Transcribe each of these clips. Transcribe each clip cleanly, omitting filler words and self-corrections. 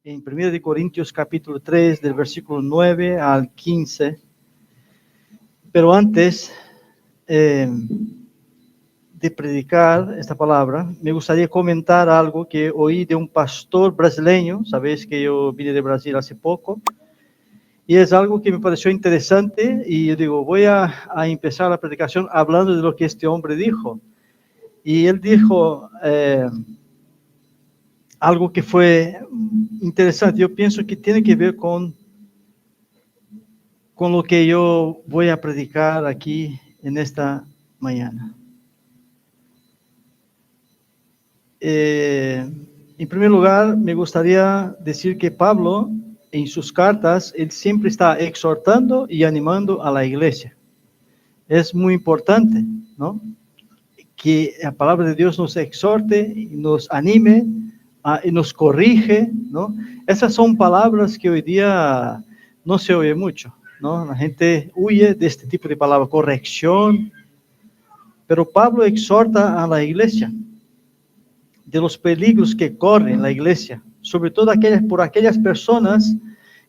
En 1 Corintios capítulo 3, del versículo 9 al 15. Pero antes de predicar esta palabra, me gustaría comentar algo que oí de un pastor brasileño. Sabéis que yo vine de Brasil hace poco, y es algo que me pareció interesante, y yo digo, voy a empezar la predicación hablando de lo que este hombre dijo. Y él dijo algo que fue interesante. Yo pienso que tiene que ver con lo que yo voy a predicar aquí en esta mañana. En primer lugar, me gustaría decir que Pablo, en sus cartas, él siempre está exhortando y animando a la iglesia. Es muy importante, ¿no?, que la palabra de Dios nos exhorte y nos anime y nos corrige, ¿no? Esas son palabras que hoy día no se oye mucho, ¿no? La gente huye de este tipo de palabra, corrección. Pero Pablo exhorta a la iglesia de los peligros que corre la iglesia, sobre todo por aquellas personas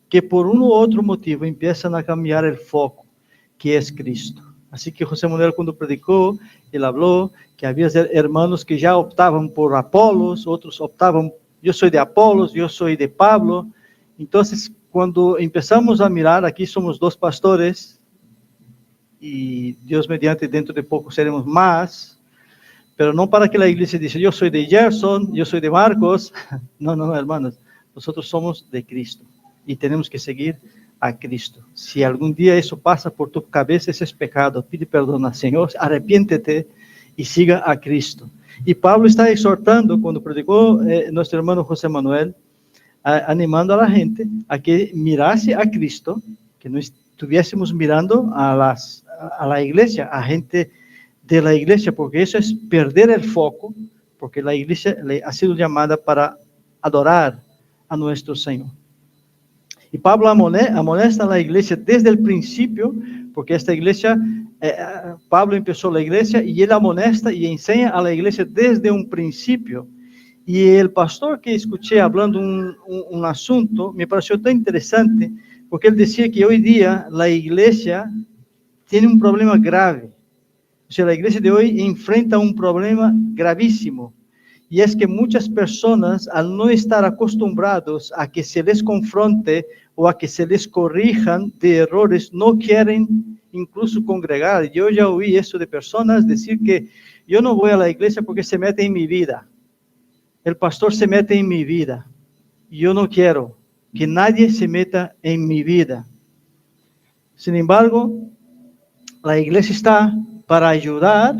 que por uno u otro motivo empiezan a cambiar el foco, que es Cristo. Así que José Manuel, cuando predicó, él habló que había hermanos que ya optaban por Apolos, otros optaban, yo soy de Apolos, yo soy de Pablo. Entonces, cuando empezamos a mirar, aquí somos dos pastores, y Dios mediante dentro de poco seremos más, pero no para que la iglesia diga, yo soy de Gerson, yo soy de Marcos. No, hermanos, nosotros somos de Cristo y tenemos que seguir a Cristo. Si algún día eso pasa por tu cabeza, ese es pecado, pide perdón al Señor, arrepiéntete y siga a Cristo. Y Pablo está exhortando, cuando predicó nuestro hermano José Manuel, animando a la gente a que mirase a Cristo, que no estuviésemos mirando a la iglesia, a gente de la iglesia, porque eso es perder el foco, porque la iglesia ha sido llamada para adorar a nuestro Señor. Y Pablo amonesta a la iglesia desde el principio, porque esta iglesia, Pablo empezó la iglesia y él amonesta y enseña a la iglesia desde un principio. Y el pastor que escuché hablando un asunto me pareció tan interesante, porque él decía que hoy día la iglesia tiene un problema grave. O sea, la iglesia de hoy enfrenta un problema gravísimo, y es que muchas personas, al no estar acostumbrados a que se les confronte o a que se les corrijan de errores, no quieren incluso congregar. Yo ya oí eso de personas decir que yo no voy a la iglesia porque se mete en mi vida. El pastor se mete en mi vida. Y yo no quiero que nadie se meta en mi vida. Sin embargo, la iglesia está para ayudar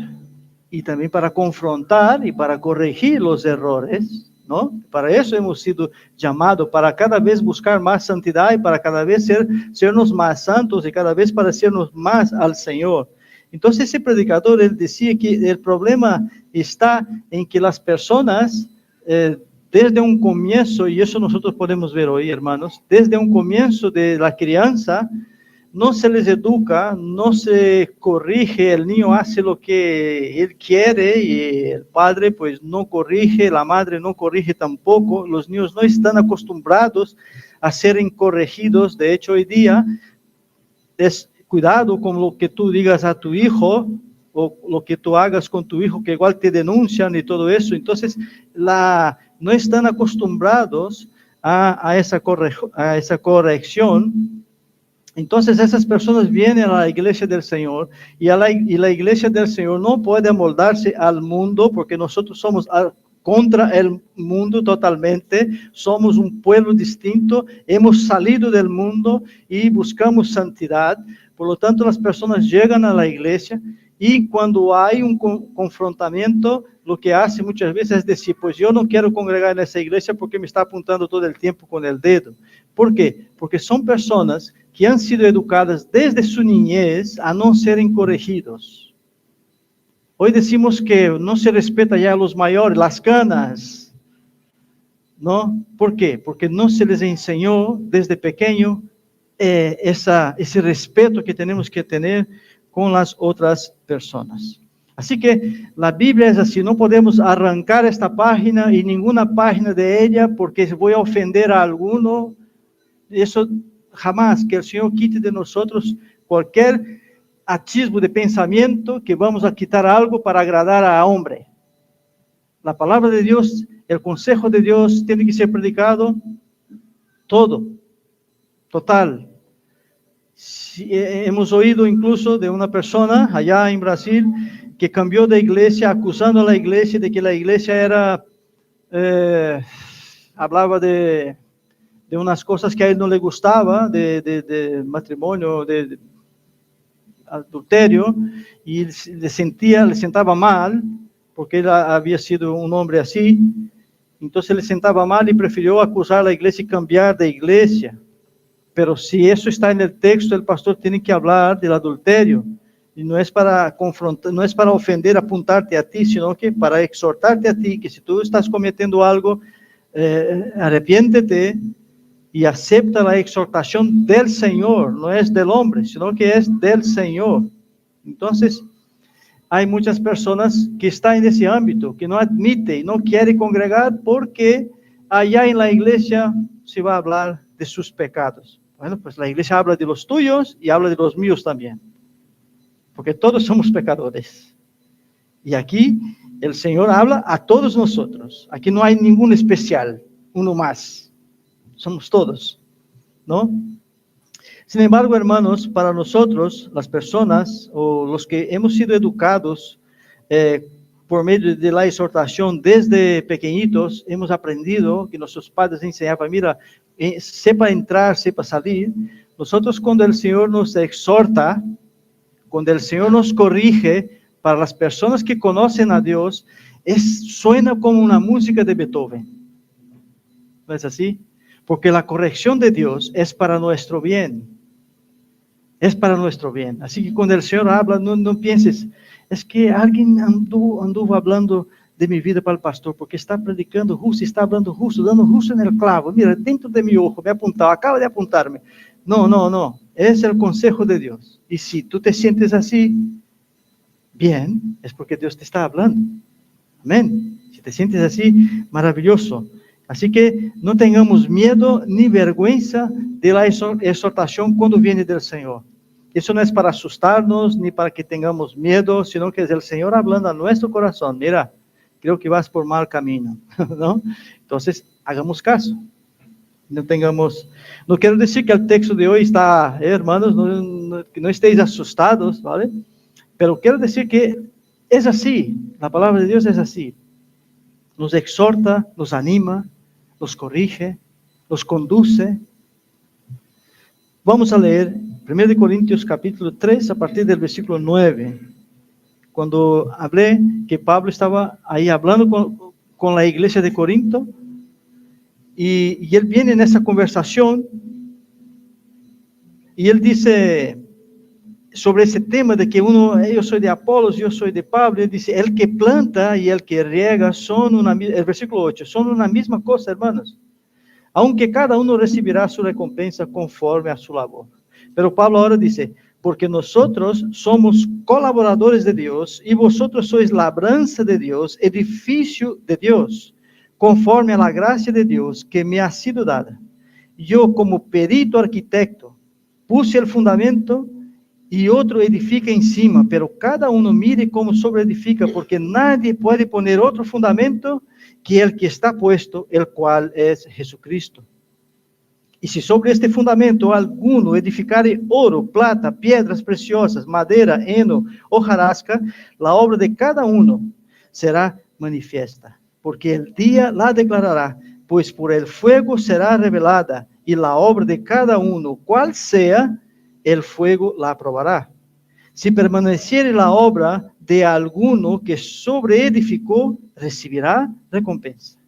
y también para confrontar y para corregir los errores, ¿no? Para eso hemos sido llamados, para cada vez buscar más santidad y para cada vez sernos más santos y cada vez parecernos más al Señor. Entonces ese predicador, él decía que el problema está en que las personas, desde un comienzo, y eso nosotros podemos ver hoy, hermanos, desde un comienzo de la crianza, no se les educa, no se corrige, el niño hace lo que él quiere y el padre pues no corrige, la madre no corrige tampoco, los niños no están acostumbrados a ser corregidos. De hecho, hoy día es cuidado con lo que tú digas a tu hijo o lo que tú hagas con tu hijo, que igual te denuncian y todo eso. Entonces, no están acostumbrados a esa corrección. Entonces esas personas vienen a la iglesia del Señor y la iglesia del Señor no puede amoldarse al mundo, porque nosotros somos contra el mundo totalmente, somos un pueblo distinto, hemos salido del mundo y buscamos santidad. Por lo tanto, las personas llegan a la iglesia y cuando hay un confrontamiento, lo que hace muchas veces es decir, pues yo no quiero congregar en esa iglesia porque me está apuntando todo el tiempo con el dedo. ¿Por qué? Porque son personas que han sido educadas desde su niñez a no serem corregidos. Hoy decimos que no se respeta ya a los mayores, las canas, ¿no? ¿Por qué? Porque no se les enseñó desde pequeño ese respeto que tenemos que tener con las otras personas. Así que la Biblia es así, no podemos arrancar esta página y ninguna página de ella porque voy a ofender a alguno. Eso jamás, que el Señor quite de nosotros cualquier atisbo de pensamiento que vamos a quitar algo para agradar a hombre. La palabra de Dios, el consejo de Dios tiene que ser predicado todo, total. Hemos oído incluso de una persona allá en Brasil que cambió de iglesia acusando a la iglesia de que la iglesia era, hablaba de unas cosas que a él no le gustaba, de matrimonio, de adulterio, y le sentaba mal, porque él había sido un hombre así, entonces le sentaba mal y prefirió acusar a la iglesia y cambiar de iglesia. Pero si eso está en el texto, el pastor tiene que hablar del adulterio, y no es para confrontar, no es para ofender, apuntarte a ti, sino que para exhortarte a ti, que si tú estás cometiendo algo, arrepiéntete y acepta la exhortación del Señor, no es del hombre, sino que es del Señor. Entonces, hay muchas personas que están en ese ámbito, que no admite y no quiere congregar porque allá en la iglesia se va a hablar de sus pecados. Bueno, pues la iglesia habla de los tuyos y habla de los míos también, porque todos somos pecadores. Y aquí el Señor habla a todos nosotros. Aquí no hay ningún especial, uno más. Somos todos, ¿no? Sin embargo, hermanos, para nosotros, las personas o los que hemos sido educados por medio de la exhortación desde pequeñitos, hemos aprendido que nuestros padres enseñaban, mira, sepa entrar, sepa salir. Nosotros cuando el Señor nos exhorta, cuando el Señor nos corrige, para las personas que conocen a Dios, suena como una música de Beethoven. ¿No es así? Porque la corrección de Dios es para nuestro bien. Es para nuestro bien. Así que cuando el Señor habla, no pienses, es que alguien anduvo hablando de mi vida para el pastor, porque está predicando justo, está hablando justo, dando justo en el clavo. Mira, dentro de mi ojo, me ha apuntado, acaba de apuntarme. No. Es el consejo de Dios. Y si tú te sientes así, bien, es porque Dios te está hablando. Amén. Si te sientes así, maravilloso. Así que no tengamos miedo ni vergüenza de la exhortación cuando viene del Señor. Eso no es para asustarnos ni para que tengamos miedo, sino que es el Señor hablando a nuestro corazón. Mira, creo que vas por mal camino, ¿no? Entonces, hagamos caso. No quiero decir que el texto de hoy está, hermanos, que no estéis asustados, ¿vale? Pero quiero decir que es así, la palabra de Dios es así. Nos exhorta, nos anima, nos corrige, nos conduce. Vamos a leer 1 Corintios capítulo 3 a partir del versículo 9. Cuando hablé que Pablo estaba ahí hablando con la iglesia de Corinto, y él viene en esa conversación, y él dice sobre ese tema de que yo soy de Apolos, yo soy de Pablo, él dice, el que planta y el que riega el versículo 8, son una misma cosa, hermanos, aunque cada uno recibirá su recompensa conforme a su labor. Pero Pablo ahora dice, porque nosotros somos colaboradores de Dios y vosotros sois labranza de Dios, edificio de Dios, conforme a la gracia de Dios que me ha sido dada. Yo como perito arquitecto puse el fundamento y otro edifica encima, pero cada uno mire cómo sobreedifica, porque nadie puede poner otro fundamento que el que está puesto, el cual es Jesucristo. Y si sobre este fundamento alguno edificare oro, plata, piedras preciosas, madera, heno, hojarasca, la obra de cada uno será manifiesta, porque el día la declarará, pues por el fuego será revelada, y la obra de cada uno, cual sea, el fuego la aprobará. Si permaneciere la obra de alguno que sobreedificó, recibirá recompensa.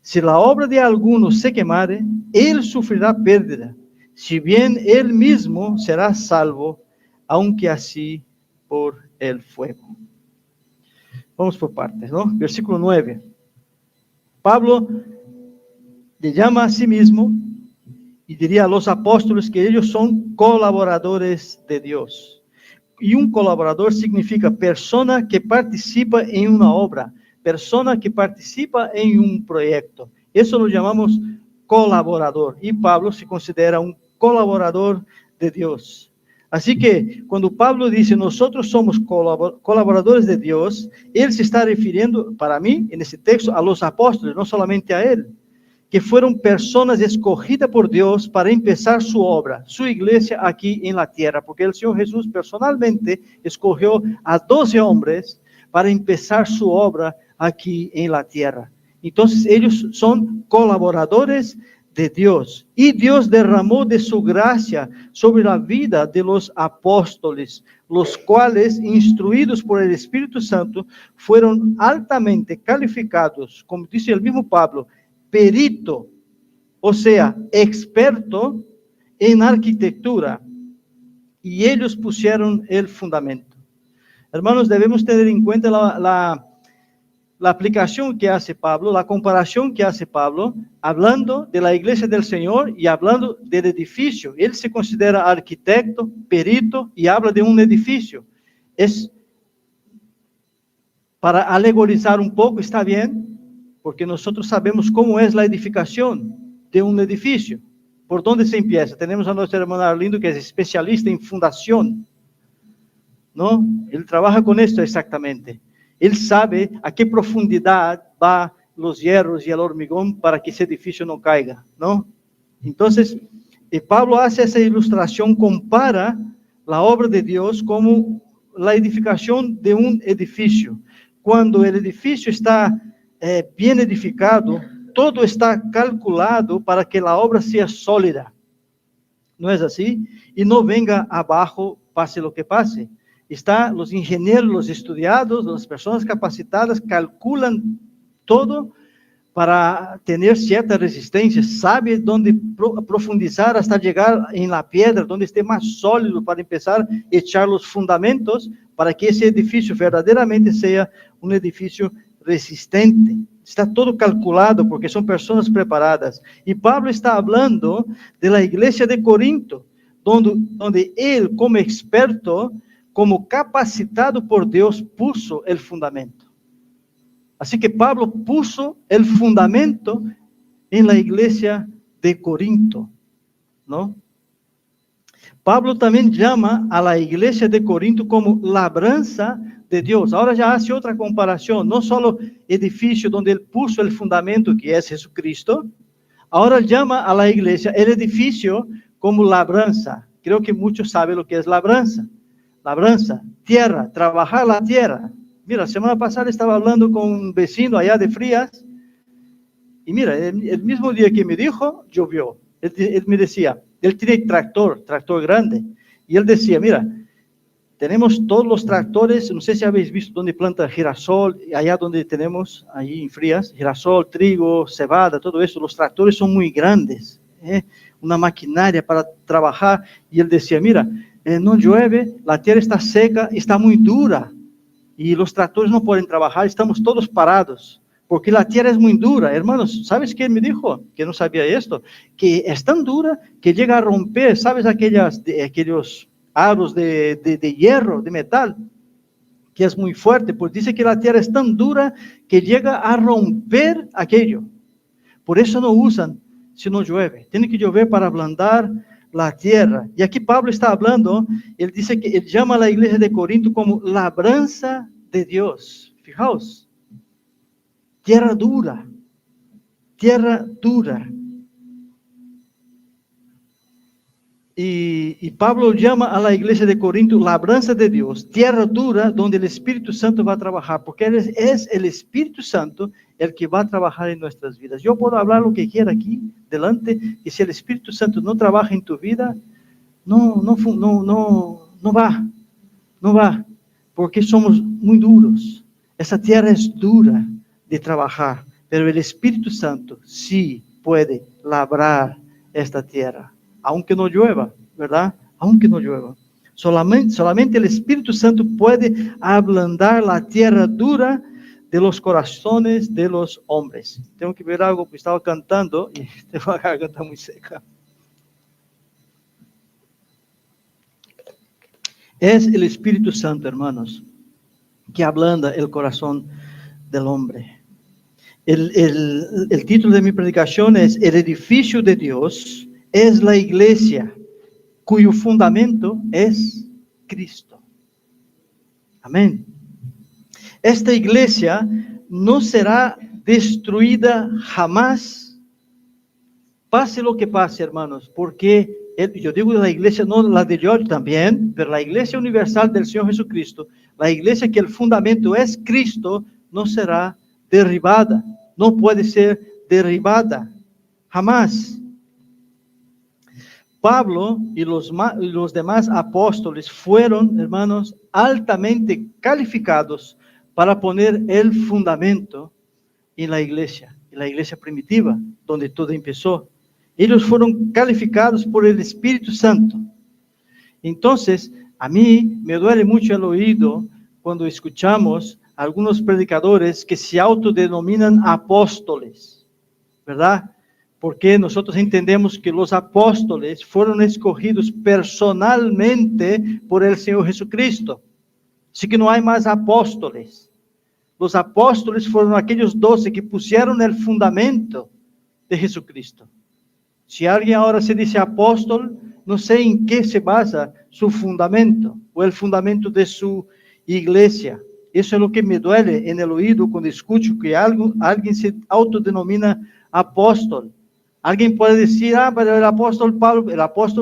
Si la obra de alguno se quemare, él sufrirá pérdida, si bien él mismo será salvo, aunque así por el fuego. Vamos por partes, ¿no? Versículo 9. Pablo le llama a sí mismo y diría a los apóstoles que ellos son colaboradores de Dios. Y un colaborador significa persona que participa en una obra, persona que participa en un proyecto. Eso lo llamamos colaborador. Y Pablo se considera un colaborador de Dios. Así que cuando Pablo dice nosotros somos colaboradores de Dios, él se está refiriendo, para mí, en ese texto, a los apóstoles, no solamente a él, que fueron personas escogidas por Dios para empezar su obra, su iglesia aquí en la tierra, porque el Señor Jesús personalmente escogió a 12 hombres para empezar su obra aquí en la tierra. Entonces ellos son colaboradores de Dios, y Dios derramó de su gracia sobre la vida de los apóstoles, los cuales, instruidos por el Espíritu Santo, fueron altamente calificados, como dice el mismo Pablo, perito, o sea, experto en arquitectura, y ellos pusieron el fundamento. Hermanos, debemos tener en cuenta la aplicación que hace Pablo, la comparación que hace Pablo, hablando de la iglesia del Señor y hablando del edificio. Él se considera arquitecto, perito, y habla de un edificio. Es para alegorizar un poco, está bien, porque nosotros sabemos cómo es la edificación de un edificio. ¿Por dónde se empieza? Tenemos a nuestro hermano Arlindo, que es especialista en fundación, ¿no? Él trabaja con esto exactamente. Él sabe a qué profundidad va los hierros y el hormigón para que ese edificio no caiga, ¿no? Entonces, Pablo hace esa ilustración, compara la obra de Dios como la edificación de un edificio. Cuando el edificio está bien edificado, todo está calculado para que la obra sea sólida. ¿No es así? Y no venga abajo, pase lo que pase. Los ingenieros, los estudiados, las personas capacitadas calculan todo para tener cierta resistencia, sabe dónde profundizar hasta llegar en la piedra, donde esté más sólido para empezar a echar los fundamentos para que ese edificio verdaderamente sea un edificio resistente. Está todo calculado porque son personas preparadas. Y Pablo está hablando de la iglesia de Corinto, donde él, como experto, como capacitado por Dios, puso el fundamento. Así que Pablo puso el fundamento en la iglesia de Corinto, ¿no? Pablo también llama a la iglesia de Corinto como labranza de Dios. Ahora ya hace otra comparación, no solo edificio donde él puso el fundamento, que es Jesucristo. Ahora llama a la iglesia el edificio como labranza. Creo que muchos saben lo que es labranza. Labranza, tierra, trabajar la tierra. Mira, semana pasada estaba hablando con un vecino allá de Frías, y mira, el mismo día que me dijo, llovió. Él me decía, él tiene tractor grande, y él decía, mira, tenemos todos los tractores, no sé si habéis visto donde planta girasol, allá donde tenemos, ahí en Frías, girasol, trigo, cebada, todo eso, los tractores son muy grandes, una maquinaria para trabajar, y él decía, mira, no llueve, la tierra está seca, está muy dura, y los tractores no pueden trabajar, estamos todos parados, porque la tierra es muy dura. Hermanos, ¿sabes qué me dijo? Que no sabía esto, que es tan dura que llega a romper, ¿sabes? Aquellos aros de hierro, de metal, que es muy fuerte, pues dice que la tierra es tan dura que llega a romper aquello. Por eso no usan si no llueve, tiene que llover para ablandar la tierra. Y aquí Pablo está hablando, él dice que él llama a la iglesia de Corinto como labranza de Dios. Fijaos, tierra dura, tierra dura. Y Pablo llama a la iglesia de Corinto labranza de Dios, tierra dura donde el Espíritu Santo va a trabajar, porque es el Espíritu Santo el que va a trabajar en nuestras vidas. Yo puedo hablar lo que quiera aquí delante, y si el Espíritu Santo no trabaja en tu vida, no va. no va, porque somos muy duros. Esa tierra es dura de trabajar, pero el Espíritu Santo sí puede labrar esta tierra, aunque no llueva, ¿verdad? Aunque no llueva. Solamente el Espíritu Santo puede ablandar la tierra dura de los corazones de los hombres. Tengo que ver algo, porque estaba cantando y tengo la garganta muy seca. Es el Espíritu Santo, hermanos, que ablanda el corazón del hombre. El título de mi predicación es El edificio de Dios es la iglesia, cuyo fundamento es Cristo. Amén. Esta iglesia no será destruida jamás, pase lo que pase, hermanos, porque yo digo de la iglesia, no la de Dios también, pero la iglesia universal del Señor Jesucristo, la iglesia que el fundamento es Cristo, no será derribada, no puede ser derribada, jamás. Pablo y los demás apóstoles fueron, hermanos, altamente calificados para poner el fundamento en la iglesia primitiva, donde todo empezó. Ellos fueron calificados por el Espíritu Santo. Entonces, a mí me duele mucho el oído cuando escuchamos a algunos predicadores que se autodenominan apóstoles, ¿verdad? Porque nosotros entendemos que los apóstoles fueron escogidos personalmente por el Señor Jesucristo. Así que no hay más apóstoles. Los apóstoles fueron aquellos 12 que pusieron el fundamento de Jesucristo. Si alguien ahora se dice apóstol, no sé en qué se basa su fundamento o el fundamento de su iglesia. Eso es lo que me duele en el oído cuando escucho que alguien se autodenomina apóstol. Alguien puede decir, pero el apóstol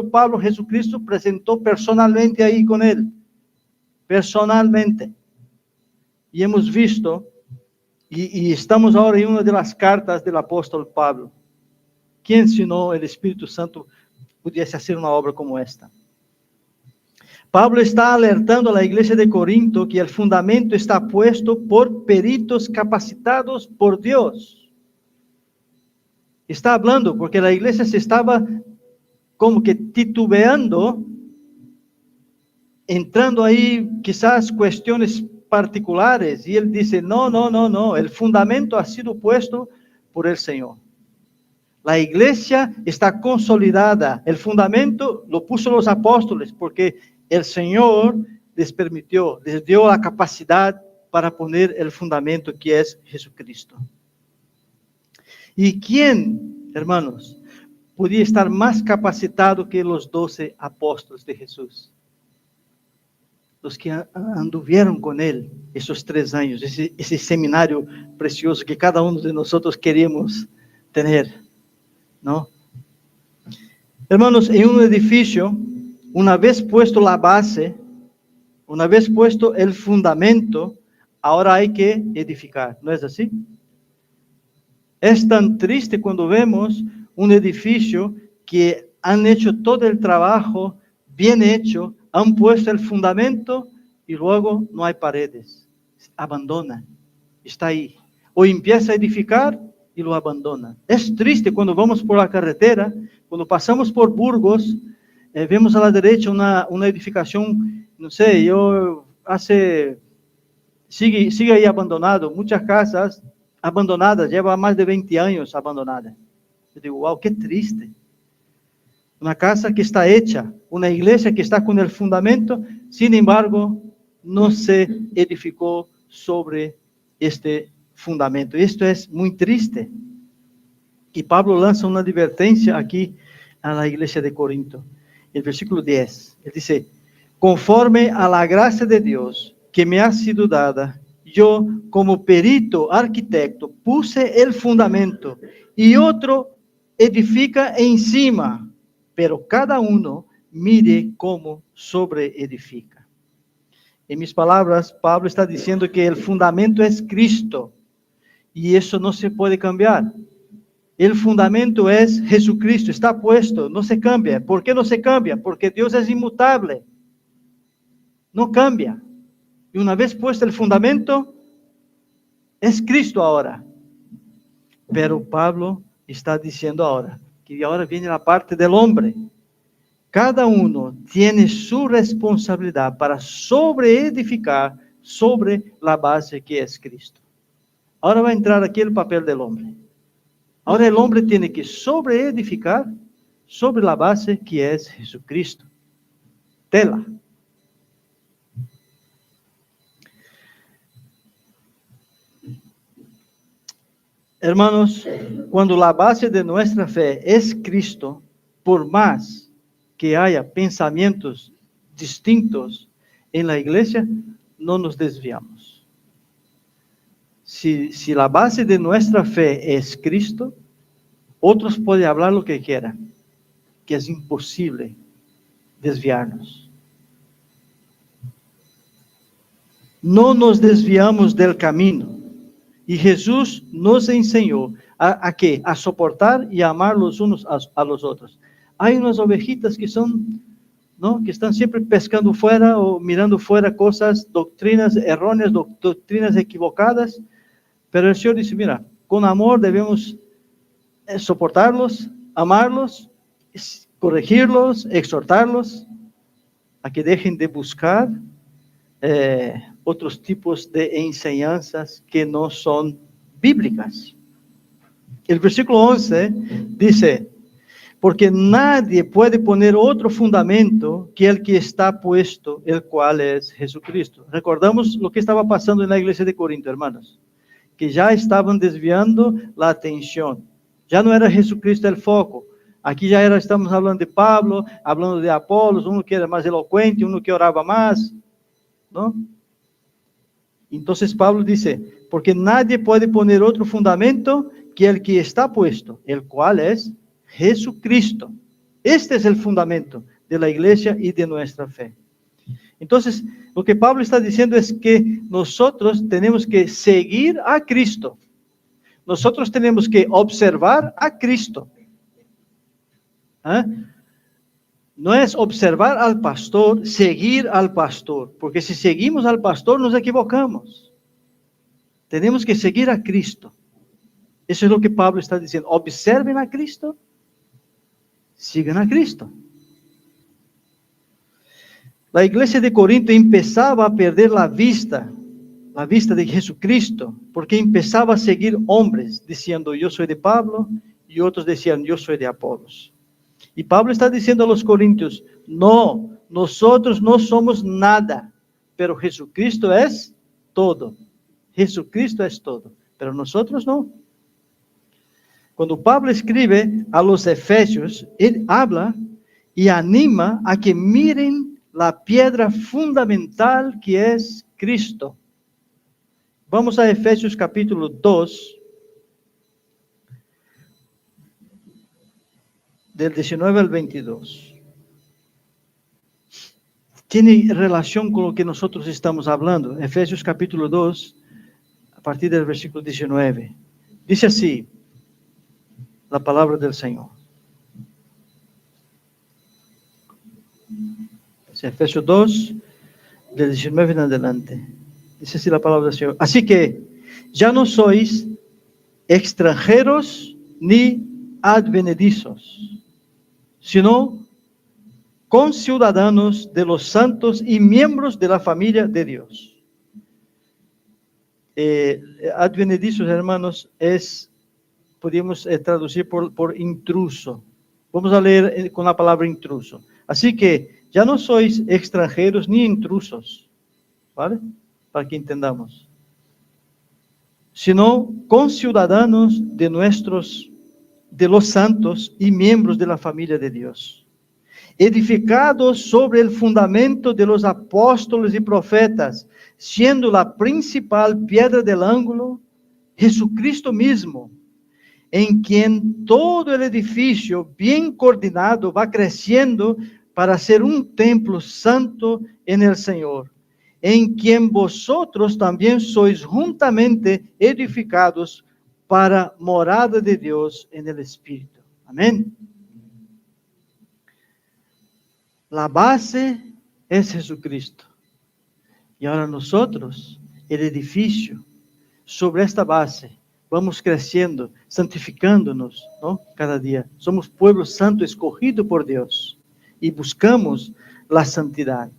Pablo, Jesucristo presentó personalmente ahí con él. Personalmente. Y hemos visto, y estamos ahora en una de las cartas del apóstol Pablo. ¿Quién sino el Espíritu Santo pudiese hacer una obra como esta? Pablo está alertando a la iglesia de Corinto que el fundamento está puesto por peritos capacitados por Dios. Está hablando porque la iglesia se estaba como que titubeando, entrando ahí quizás cuestiones particulares, y él dice, no, el fundamento ha sido puesto por el Señor. La iglesia está consolidada, el fundamento lo puso los apóstoles, porque el Señor les permitió, les dio la capacidad para poner el fundamento que es Jesucristo. ¿Y quién, hermanos, podía estar más capacitado que los 12 apóstoles de Jesús? Los que anduvieron con él esos 3 años, ese seminario precioso que cada uno de nosotros queríamos tener, ¿no? Hermanos, en un edificio, una vez puesto la base, una vez puesto el fundamento, ahora hay que edificar, ¿no es así? Es tan triste cuando vemos un edificio que han hecho todo el trabajo bien hecho, han puesto el fundamento y luego no hay paredes, abandona, está ahí, o empieza a edificar y lo abandona. Es triste cuando vamos por la carretera, cuando pasamos por Burgos, vemos a la derecha una edificación, no sé, sigue ahí abandonado, muchas casas abandonadas, lleva más de 20 años abandonadas. Yo digo, wow, qué triste. Una casa que está hecha, una iglesia que está con el fundamento, sin embargo, no se edificó sobre este fundamento. Esto es muy triste. Y Pablo lanza una advertencia aquí a la iglesia de Corinto. El versículo 10, él dice, conforme a la gracia de Dios que me ha sido dada, yo como perito arquitecto puse el fundamento y otro edifica encima, pero cada uno mire cómo sobreedifica. En mis palabras, Pablo está diciendo que el fundamento es Cristo y eso no se puede cambiar. El fundamento es Jesucristo, está puesto, no se cambia. ¿Por qué no se cambia? Porque Dios es inmutable. no cambia. Y una vez puesto el fundamento, es Cristo ahora. Pero Pablo está diciendo ahora, que ahora viene la parte del hombre. Cada uno tiene su responsabilidad para sobreedificar sobre la base que es Cristo. Ahora va a entrar aquí el papel del hombre. Ahora el hombre tiene que sobreedificar sobre la base que es Jesucristo. Tela. Hermanos, cuando la base de nuestra fe es Cristo, por más que haya pensamientos distintos en la iglesia, no nos desviamos. Si la base de nuestra fe es Cristo, otros pueden hablar lo que quieran, que es imposible desviarnos. No nos desviamos del camino. Y Jesús nos enseñó a qué? A soportar y a amar los unos a los otros. Hay unas ovejitas que son, ¿no? Que están siempre pescando fuera o mirando fuera cosas, doctrinas erróneas, doctrinas equivocadas. Pero el Señor dice, mira, con amor debemos soportarlos, amarlos, corregirlos, exhortarlos a que dejen de buscar otros tipos de enseñanzas que no son bíblicas. El versículo 11 dice, porque nadie puede poner otro fundamento que el que está puesto, el cual es Jesucristo. Recordamos lo que estaba pasando en la iglesia de Corinto, hermanos, que ya estaban desviando la atención. Ya no era Jesucristo el foco. Aquí ya estamos hablando de Pablo, hablando de Apolos, uno que era más elocuente, uno que oraba más, ¿no? Entonces Pablo dice, porque nadie puede poner otro fundamento que el que está puesto, el cual es Jesucristo. Este es el fundamento de la iglesia y de nuestra fe. Entonces, lo que Pablo está diciendo es que nosotros tenemos que seguir a Cristo. Nosotros tenemos que observar a Cristo. ¿Ah? No es observar al pastor, seguir al pastor, porque si seguimos al pastor nos equivocamos. Tenemos que seguir a Cristo. Eso es lo que Pablo está diciendo. Observen a Cristo, sigan a Cristo. La iglesia de Corinto empezaba a perder la vista de Jesucristo, porque empezaba a seguir hombres, diciendo yo soy de Pablo, y otros decían yo soy de Apolos. Y Pablo está diciendo a los corintios, no, nosotros no somos nada, pero Jesucristo es todo. Jesucristo es todo, pero nosotros no. Cuando Pablo escribe a los efesios, él habla y anima a que miren la piedra fundamental que es Cristo. Vamos a Efesios capítulo 2. Del 19 al 22. Tiene relación con lo que nosotros estamos hablando. Efesios capítulo 2, a partir del versículo 19. Dice así, la palabra del Señor. Es Efesios 2, del 19 en adelante. Dice así la palabra del Señor. Así que ya no sois extranjeros ni advenedizos, sino conciudadanos de los santos y miembros de la familia de Dios. Advenedizos, hermanos, podemos traducir por intruso. Vamos a leer con la palabra intruso. Así que ya no sois extranjeros ni intrusos, ¿vale? Para que entendamos. Sino conciudadanos de los santos y miembros de la familia de Dios, edificados sobre el fundamento de los apóstoles y profetas, siendo la principal piedra del ángulo Jesucristo mismo, en quien todo el edificio bien coordinado va creciendo para ser un templo santo en el Señor, en quien vosotros también sois juntamente edificados para morada de Dios en el Espíritu. Amén. La base es Jesucristo. Y ahora nosotros, el edificio, sobre esta base, vamos creciendo, santificándonos, ¿no? Cada día. Somos pueblo santo escogido por Dios y buscamos la santidad.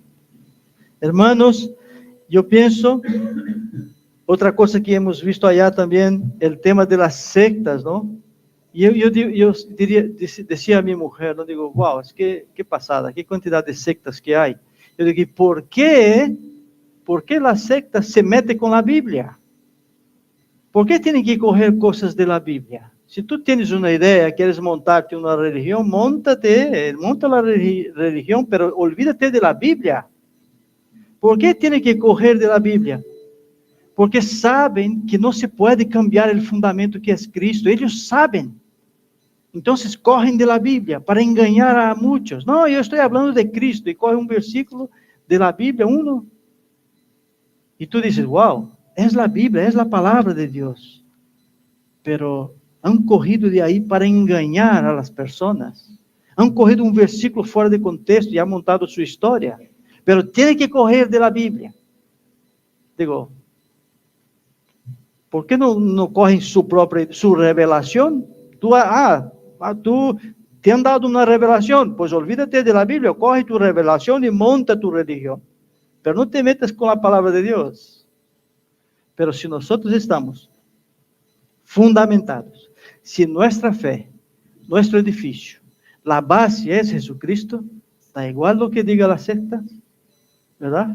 Hermanos, yo pienso, otra cosa que hemos visto allá también, el tema de las sectas, ¿no? Y decía a mi mujer, no digo, wow, es que qué pasada, qué cantidad de sectas que hay. Yo digo, ¿por qué las sectas se meten con la Biblia? ¿Por qué tienen que coger cosas de la Biblia? Si tú tienes una idea, quieres montarte una religión, monta la religión, pero olvídate de la Biblia. ¿Por qué tienen que coger de la Biblia? Porque saben que no se puede cambiar el fundamento que es Cristo. Ellos saben. Entonces cogen de la Biblia para engañar a muchos. No, yo estoy hablando de Cristo. Y coge un versículo de la Biblia, uno. Y tú dices, wow, es la Biblia, es la palabra de Dios. Pero han cogido de ahí para engañar a las personas. Han cogido un versículo fuera de contexto y han montado su historia. Pero tienen que coger de la Biblia. Digo, ¿por qué no cogen su revelación? Tú te han dado una revelación, pues olvídate de la Biblia, coge tu revelación y monta tu religión. Pero no te metas con la palabra de Dios. Pero si nosotros estamos fundamentados, si nuestra fe, nuestro edificio, la base es Jesucristo, da igual lo que diga la secta, ¿verdad?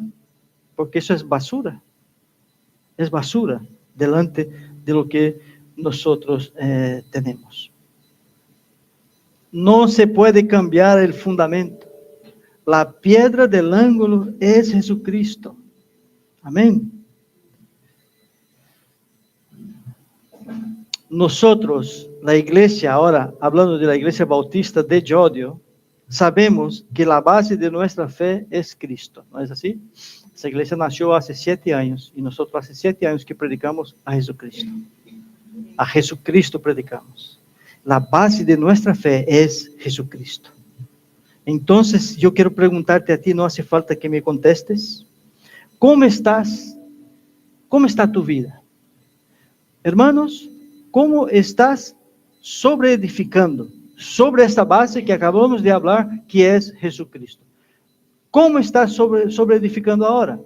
Porque eso es basura delante de lo que nosotros tenemos. No se puede cambiar el fundamento. La piedra del ángulo es Jesucristo. Amén. Nosotros, la iglesia, ahora hablando de la iglesia bautista de Llodio, sabemos que la base de nuestra fe es Cristo, ¿no es así? Esa iglesia nació hace 7 años y nosotros hace 7 años que predicamos a Jesucristo. A Jesucristo predicamos. La base de nuestra fe es Jesucristo. Entonces, yo quiero preguntarte a ti, no hace falta que me contestes. ¿Cómo estás? ¿Cómo está tu vida? Hermanos, ¿cómo estás sobreedificando sobre esta base que acabamos de hablar, que es Jesucristo? ¿Cómo estás sobreedificando ahora?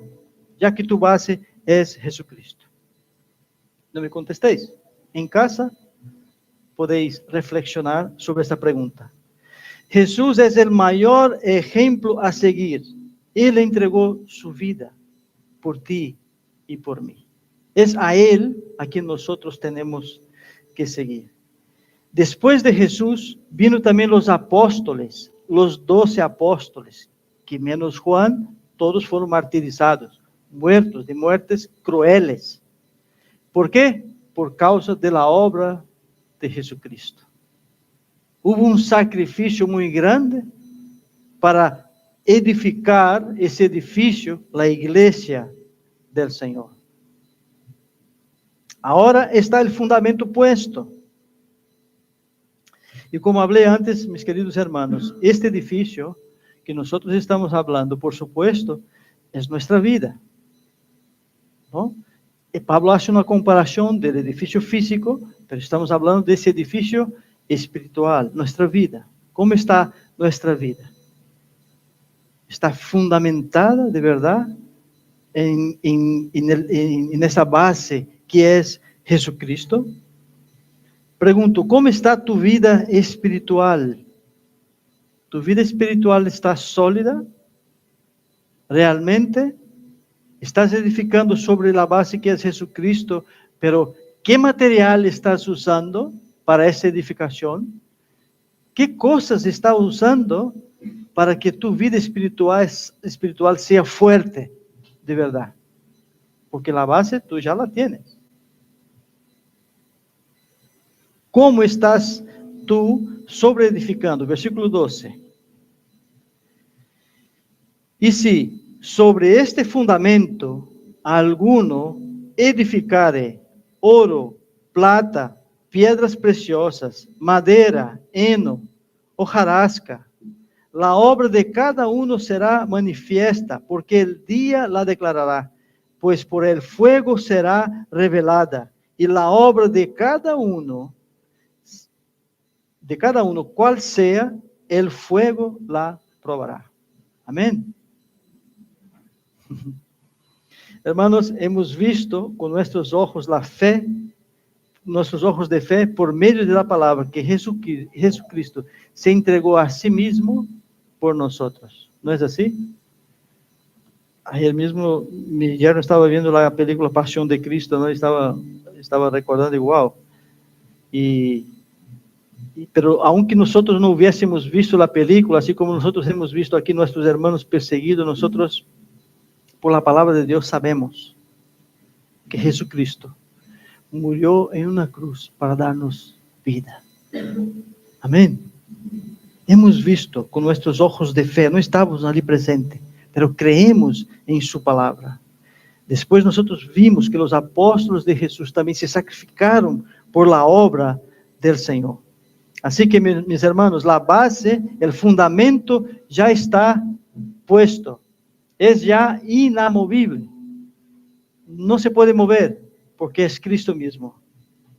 Ya que tu base es Jesucristo. No me contestéis. En casa podéis reflexionar sobre esta pregunta. Jesús es el mayor ejemplo a seguir. Él entregó su vida por ti y por mí. Es a Él a quien nosotros tenemos que seguir. Después de Jesús, vino también los apóstoles, los 12 apóstoles, que menos Juan, todos fueron martirizados, muertos de muertes crueles. ¿Por qué? Por causa de la obra de Jesucristo. Hubo un sacrificio muy grande para edificar ese edificio, la iglesia del Señor. Ahora está el fundamento puesto. Y como hablé antes, mis queridos hermanos, este edificio que nosotros estamos hablando, por supuesto, es nuestra vida, ¿no? Y Pablo hace una comparación del edificio físico, pero estamos hablando de ese edificio espiritual, nuestra vida. ¿Cómo está nuestra vida? ¿Está fundamentada de verdad en esa base que es Jesucristo? Pregunto, ¿cómo está tu vida espiritual? ¿Tu vida espiritual está sólida? ¿Realmente? ¿Estás edificando sobre la base que es Jesucristo? Pero, ¿qué material estás usando para esa edificación? ¿Qué cosas estás usando para que tu vida espiritual sea fuerte de verdad? Porque la base tú ya la tienes. ¿Cómo estás tú sobreedificando? Versículo 12. Y si sobre este fundamento alguno edificare oro, plata, piedras preciosas, madera, heno, hojarasca, la obra de cada uno será manifiesta, porque el día la declarará, pues por el fuego será revelada, y la obra de cada uno, cual sea, el fuego la probará. Amén. Hermanos, hemos visto con nuestros ojos la fe, nuestros ojos de fe, por medio de la palabra, que Jesucristo se entregó a sí mismo por nosotros. ¿No es así? Ayer mismo mi yerno estaba viendo la película Pasión de Cristo, ¿no? Estaba recordando y wow. Pero aunque nosotros no hubiésemos visto la película, así como nosotros hemos visto aquí nuestros hermanos perseguidos, nosotros por la palabra de Dios sabemos que Jesucristo murió en una cruz para darnos vida. Amén. Hemos visto con nuestros ojos de fe, no estábamos allí presentes, pero creemos en su palabra. Después nosotros vimos que los apóstoles de Jesús también se sacrificaron por la obra del Señor. Así que mis hermanos, la base, el fundamento ya está puesto. Es ya inamovible. No se puede mover porque es Cristo mismo.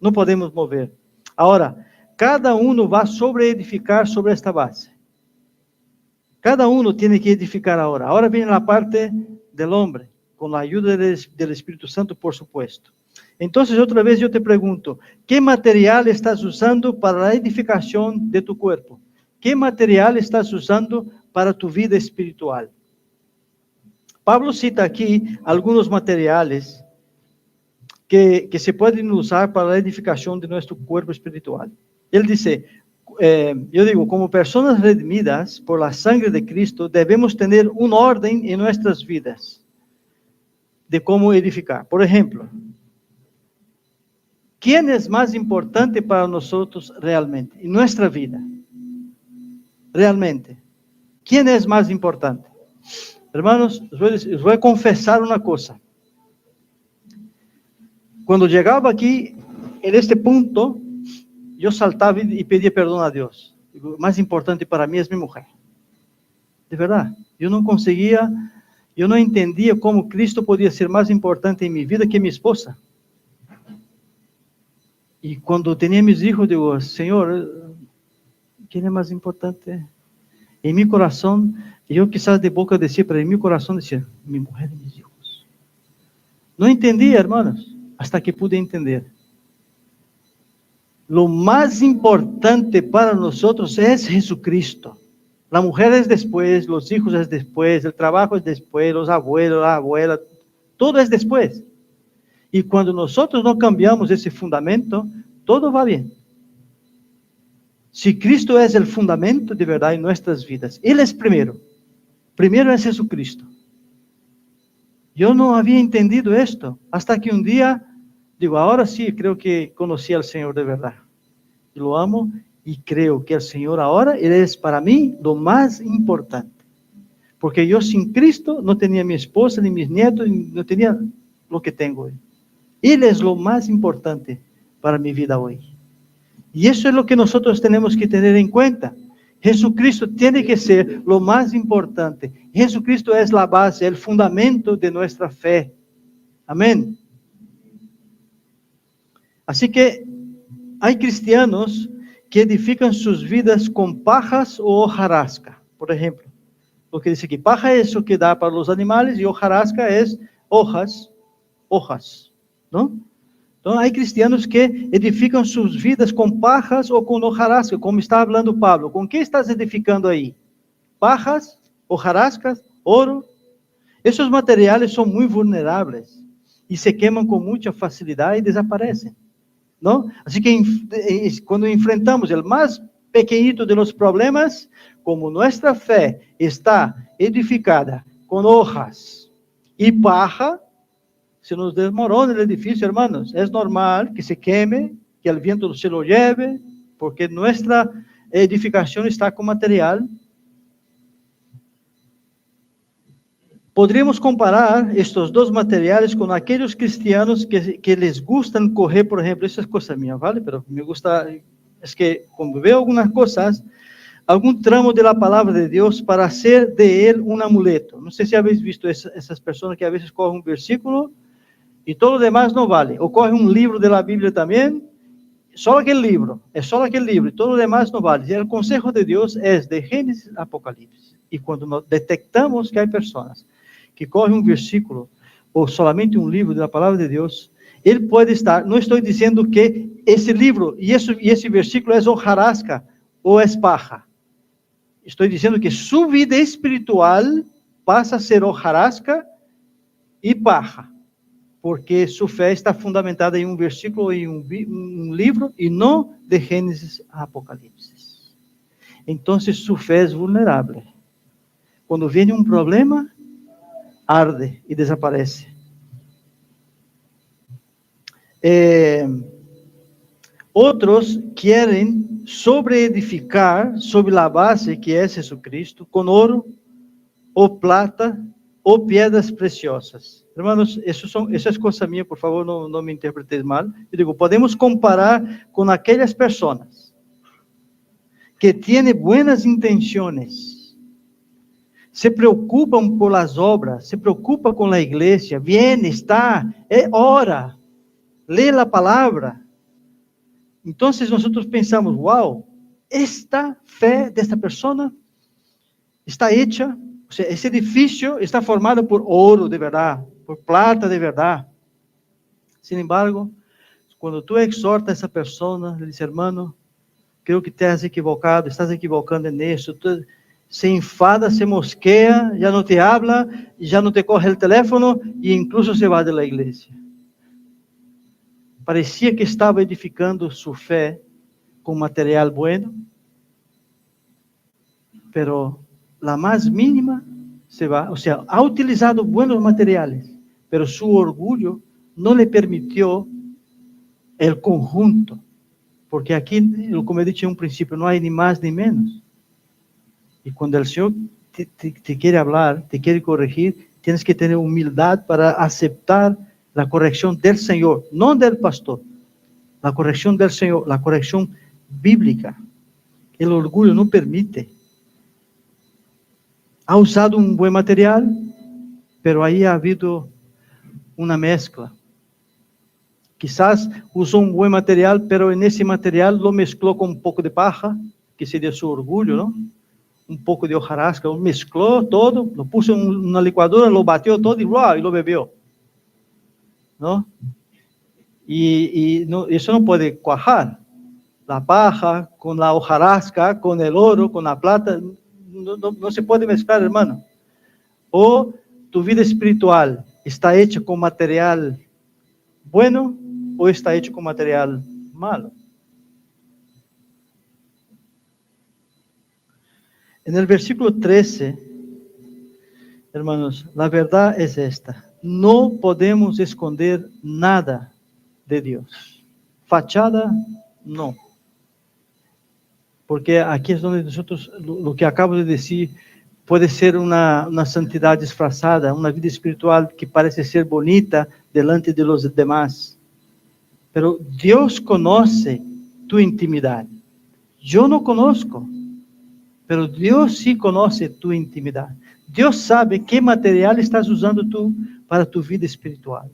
No podemos mover. Ahora, cada uno va a sobreedificar sobre esta base. Cada uno tiene que edificar ahora. Ahora viene la parte del hombre, con la ayuda del Espíritu Santo, por supuesto. Entonces, otra vez yo te pregunto, ¿qué material estás usando para la edificación de tu cuerpo? ¿Qué material estás usando para tu vida espiritual? Pablo cita aquí algunos materiales que se pueden usar para la edificación de nuestro cuerpo espiritual. Él dice, yo digo, como personas redimidas por la sangre de Cristo, debemos tener un orden en nuestras vidas de cómo edificar. Por ejemplo, ¿quién es más importante para nosotros realmente en nuestra vida? Realmente, ¿quién es más importante? Hermanos, les voy a confesar una cosa. Cuando llegaba aquí, en este punto, yo saltaba y pedía perdón a Dios. Lo más importante para mí es mi mujer. De verdad, yo no entendía cómo Cristo podía ser más importante en mi vida que mi esposa. Y cuando tenía mis hijos, digo, Señor, ¿quién es más importante? En mi corazón, yo quizás de boca decía, pero en mi corazón decía, mi mujer y mis hijos. No entendía, hermanos, hasta que pude entender. Lo más importante para nosotros es Jesucristo. La mujer es después, los hijos es después, el trabajo es después, los abuelos, la abuela, todo es después. Y cuando nosotros no cambiamos ese fundamento, todo va bien. Si Cristo es el fundamento de verdad en nuestras vidas, Él es primero. Primero es Jesucristo. Yo no había entendido esto, hasta que un día, digo, ahora sí creo que conocí al Señor de verdad. Y lo amo y creo que el Señor ahora, Él es para mí lo más importante. Porque yo sin Cristo no tenía mi esposa, ni mis nietos, no tenía lo que tengo hoy. Él es lo más importante para mi vida hoy. Y eso es lo que nosotros tenemos que tener en cuenta. Jesucristo tiene que ser lo más importante. Jesucristo es la base, el fundamento de nuestra fe. Amén. Así que hay cristianos que edifican sus vidas con pajas o hojarasca. Por ejemplo, lo que dice aquí, paja es lo que da para los animales y hojarasca es hojas, ¿no? Entonces, hay cristianos que edifican sus vidas con pajas o con hojarasca, como está hablando Pablo. ¿Con qué estás edificando ahí? Pajas, hojarascas, oro. Esos materiales son muy vulnerables y se queman con mucha facilidad y desaparecen, ¿no? Así que cuando enfrentamos el más pequeñito de los problemas, como nuestra fe está edificada con hojas y paja, se nos desmorona el edificio, hermanos. Es normal que se queme, que el viento se lo lleve, porque nuestra edificación está con material. Podríamos comparar estos dos materiales con aquellos cristianos que les gustan correr, por ejemplo, esa es cosa mía, ¿vale? Pero me gusta, es que cuando veo algunas cosas, algún tramo de la palabra de Dios para hacer de él un amuleto. No sé si habéis visto esas personas que a veces cogen un versículo y todo lo demás no vale. O cogen un libro de la Biblia también, solo aquel libro, es solo aquel libro y todo lo demás no vale. Y el consejo de Dios es de Génesis a Apocalipsis. Y cuando nos detectamos que hay personas que cogen un versículo o solamente un libro de la palabra de Dios, él puede estar, no estoy diciendo que ese libro y ese versículo es hojarasca o es paja. Estoy diciendo que su vida espiritual pasa a ser hojarasca y paja, porque su fe está fundamentada en un versículo y un libro y no de Génesis a Apocalipsis. Entonces su fe es vulnerable. Cuando viene un problema, arde y desaparece. Otros quieren sobreedificar sobre la base que es Jesucristo, con oro o plata o piedras preciosas. Hermanos, eso es cosa mía, por favor, no me interpretéis mal. Yo digo, podemos comparar con aquellas personas que tienen buenas intenciones, se preocupam por las obras, se preocupa con la iglesia, viene, está, ora, lee la palabra. Entonces nosotros pensamos, wow, esta fe de esta persona está hecha, o sea, ese edificio está formado por oro de verdad, por plata de verdad. Sin embargo, cuando tú exhortas a esa persona, le dices, hermano, creo que te has equivocado, estás equivocando en eso, tú se enfada, se mosquea, ya no te habla, ya no te coge el teléfono e incluso se va de la iglesia. Parecía que estaba edificando su fe con material bueno, pero la más mínima se va, o sea, ha utilizado buenos materiales, pero su orgullo no le permitió el conjunto, porque aquí, como he dicho en un principio, no hay ni más ni menos. Y cuando el Señor te quiere hablar, te quiere corregir, tienes que tener humildad para aceptar la corrección del Señor, no del pastor, la corrección del Señor, la corrección bíblica. El orgullo no permite. Ha usado un buen material, pero ahí ha habido una mezcla. Quizás usó un buen material, pero en ese material lo mezcló con un poco de paja, que sería su orgullo, ¿no? Un poco de hojarasca, lo mezcló todo, lo puso en una licuadora, lo batió todo y lo bebió, ¿no? Y no, eso no puede cuajar. La paja con la hojarasca, con el oro, con la plata, no se puede mezclar, hermano. O tu vida espiritual está hecha con material bueno o está hecho con material malo. En el versículo 13, hermanos, la verdad es esta: no podemos esconder nada de Dios. Fachada, no. Porque aquí es donde nosotros, lo que acabo de decir, puede ser una santidad disfrazada, una vida espiritual que parece ser bonita delante de los demás. Pero Dios conoce tu intimidad. Yo no conozco, pero Dios sí conoce tu intimidad. Dios sabe qué material estás usando tú para tu vida espiritual.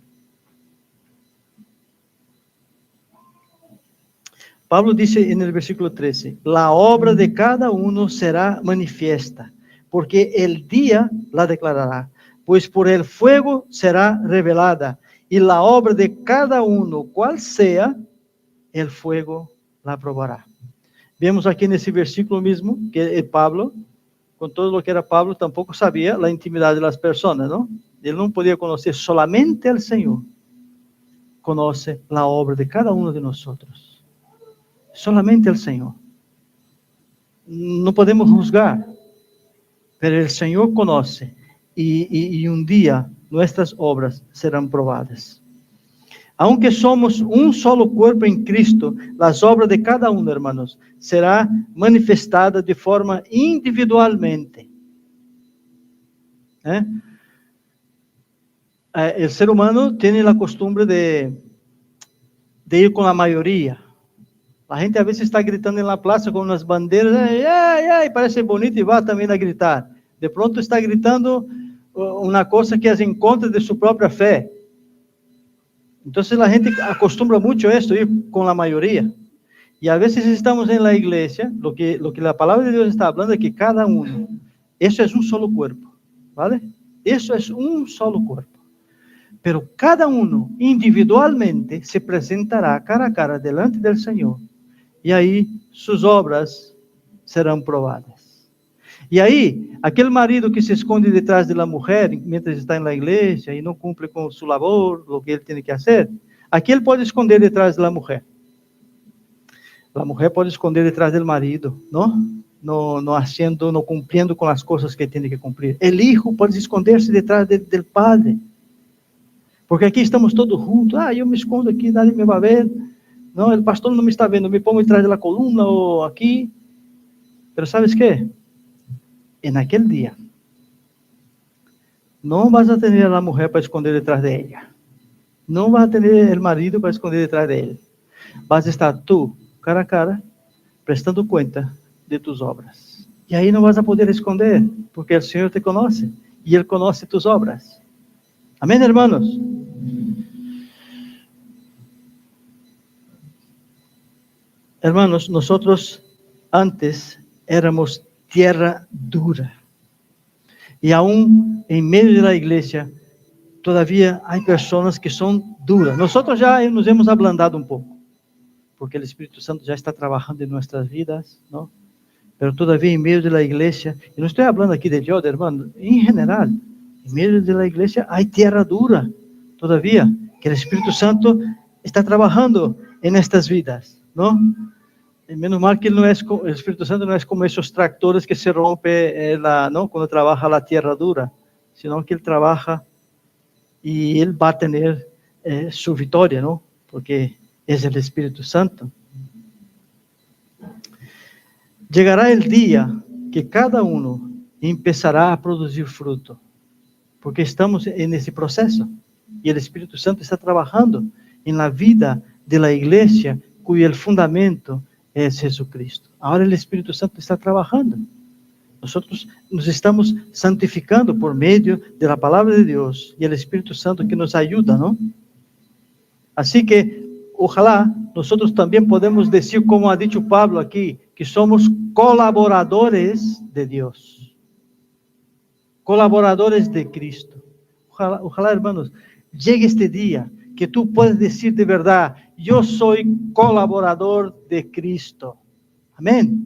Pablo dice en el versículo 13, la obra de cada uno será manifiesta, porque el día la declarará, pues por el fuego será revelada, y la obra de cada uno, cual sea, el fuego la probará. Vemos aquí en ese versículo mismo que Pablo, con todo lo que era Pablo, tampoco sabía la intimidad de las personas, ¿no? Él no podía conocer, solamente el Señor conoce la obra de cada uno de nosotros. Solamente el Señor. No podemos juzgar, pero el Señor conoce y un día nuestras obras serán probadas. Aunque somos un solo cuerpo en Cristo, las obras de cada uno, hermanos, será manifestada de forma individualmente. El ser humano tiene la costumbre de ir con la mayoría. A gente a vezes está gritando na praça com umas bandeiras, ai, ai, parece bonito e vai também a gritar. De pronto está gritando uma coisa que é em contra de sua própria fé. Então a gente acostumbra muito a isso, ir com a maioria. E a vezes estamos na igreja, lo que a palavra de Deus está falando é que cada um, isso é um solo corpo, ¿vale? Isso é um solo corpo. Pero cada um individualmente se apresentará cara a cara delante do Senhor. E aí suas obras serão provadas. E aí, aquele marido que se esconde detrás da mulher, mientras está na igreja e não cumpre com sua labor, o que ele tem que fazer, aquele pode esconder detrás da mulher. A mulher pode esconder detrás do marido, não cumprindo com as coisas que tem que cumprir. O hijo pode esconder-se detrás do padre. Porque aqui estamos todos juntos. Eu me escondo aqui, nadie me vai ver. Não, o pastor não me está vendo, me pongo atrás da coluna ou aqui. Mas sabes que? Naquele dia, não vas a ter a mulher para esconder detrás de ela. Não vas a ter o marido para esconder detrás de ele. Vas a estar tu, cara a cara, prestando conta de tus obras. E aí não vas a poder esconder, porque o Senhor te conhece e Ele conhece tus obras. Amém, hermanos? Hermanos, nosotros antes éramos tierra dura. E aún em meio da igreja, todavía há pessoas que são duras. Nosotros já nos hemos ablandado um pouco, porque o Espírito Santo já está trabalhando em nossas vidas, não? Pero todavía em meio da igreja, e não estou falando aqui de eu, hermano, em geral, em meio da igreja há tierra dura, todavía, que o Espírito Santo está trabalhando em estas vidas, não? E menos mal que ele não é, o Espírito Santo não é como esses tractores que se rompem não, quando trabalha a tierra dura, senão que ele trabalha e ele vai ter sua vitória, não? Porque é o Espírito Santo. Chegará o dia que cada um começará a produzir fruto, porque estamos nesse processo e o Espírito Santo está trabalhando na vida da igreja, cujo fundamento é Jesucristo. Agora o Espírito Santo está trabalhando. Nós nos estamos santificando por meio da palavra de Deus e o Espírito Santo que nos ajuda, não? Assim que, ojalá, nós também podemos dizer, como ha dicho Pablo aqui, que somos colaboradores de Deus, colaboradores de Cristo. Ojalá, hermanos, llegue este dia que tú puedes decir de verdad, yo soy colaborador de Cristo. Amén.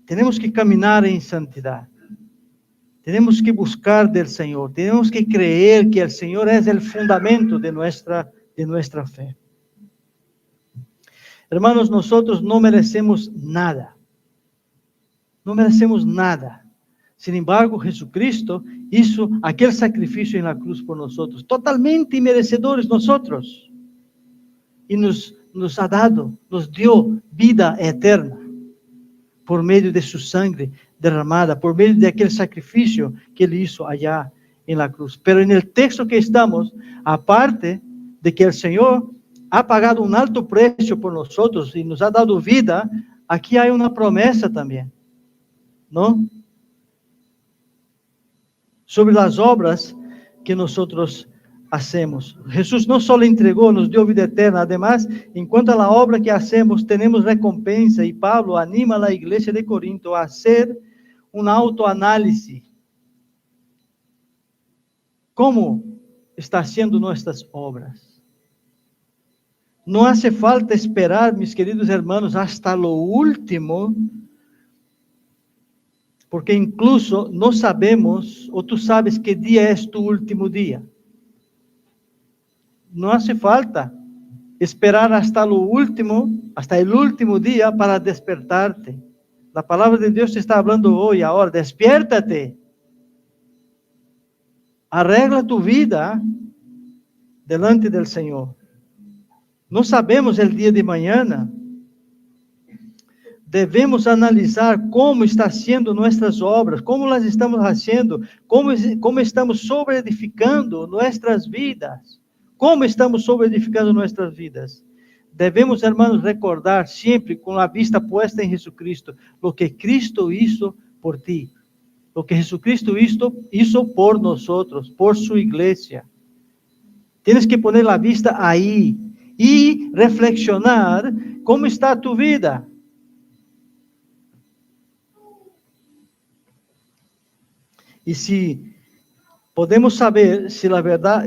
Tenemos que caminar en santidad. Tenemos que buscar del Señor. Tenemos que creer que el Señor es el fundamento de nuestra fe. Hermanos, nosotros no merecemos nada. No merecemos nada. Sin embargo, Jesucristo hizo aquel sacrificio en la cruz por nosotros, totalmente merecedores nosotros, y nos ha dado, nos dio vida eterna, por medio de su sangre derramada, por medio de aquel sacrificio que Él hizo allá en la cruz. Pero en el texto que estamos, aparte de que el Señor ha pagado un alto precio por nosotros y nos ha dado vida, aquí hay una promesa también, ¿no? Sobre as obras que nós hacemos. Jesus não só entregou, nos deu vida eterna, además, enquanto a obra que hacemos, temos recompensa, e Pablo anima a igreja de Corinto a fazer uma autoanálise. Como está sendo nossas obras? Não hace falta esperar, mis queridos hermanos, hasta lo último, porque incluso não sabemos, ou tu sabes que dia é tu último dia. Não hace falta esperar hasta o último dia para despertarte. A palavra de Deus te está falando hoje, agora, despiértate. Arregla tu vida delante del Senhor. Não sabemos o dia de manhã. Devemos analisar como está sendo nossas obras, como nós estamos fazendo, como estamos sobre-edificando nossas vidas. Como estamos sobre-edificando nossas vidas? debemos, hermanos, recordar siempre con la vista puesta en Jesucristo, lo que Cristo hizo por ti, lo que Jesucristo hizo por nosotros, por su iglesia. Tienes que poner la vista ahí y reflexionar cómo está tu vida. Y si podemos saber si en la verdad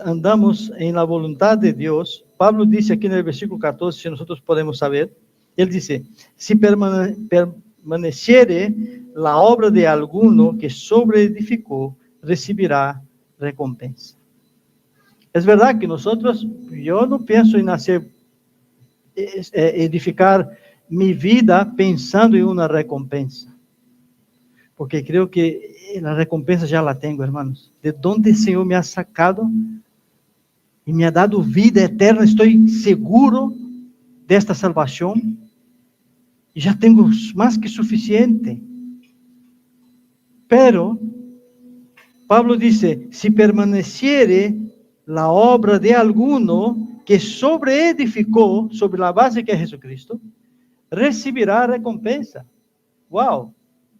andamos en la voluntad de Dios, Pablo dice aquí en el versículo 14, si nosotros podemos saber, él dice, si permaneciere la obra de alguno que sobreedificó, recibirá recompensa. Es verdad que yo no pienso en edificar mi vida pensando en una recompensa, porque creo que la recompensa ya la tengo, hermanos. De donde el Señor me ha sacado y me ha dado vida eterna, estoy seguro de esta salvación y ya tengo más que suficiente. Pero Pablo dice, si permaneciere la obra de alguno que sobreedificó sobre la base que es Jesucristo, recibirá recompensa. Wow,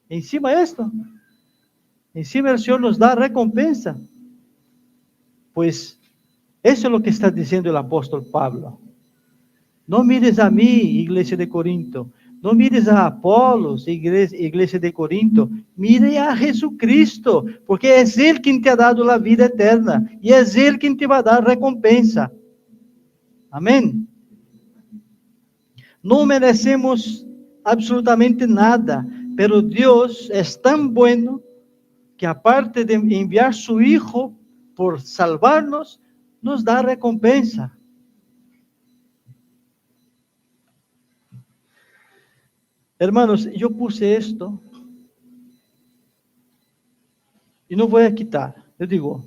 encima de esto, encima el Señor nos da recompensa. Pues eso es lo que está diciendo el apóstol Pablo. No mires a mí, iglesia de Corinto, no mires a Apolos, iglesia de Corinto, mire a Jesucristo, porque es Él quien te ha dado la vida eterna, y es Él quien te va a dar recompensa. Amén. No merecemos absolutamente nada, pero Dios es tan bueno que aparte de enviar su Hijo por salvarnos, nos da recompensa. Hermanos, yo puse esto y no voy a quitar. Yo digo,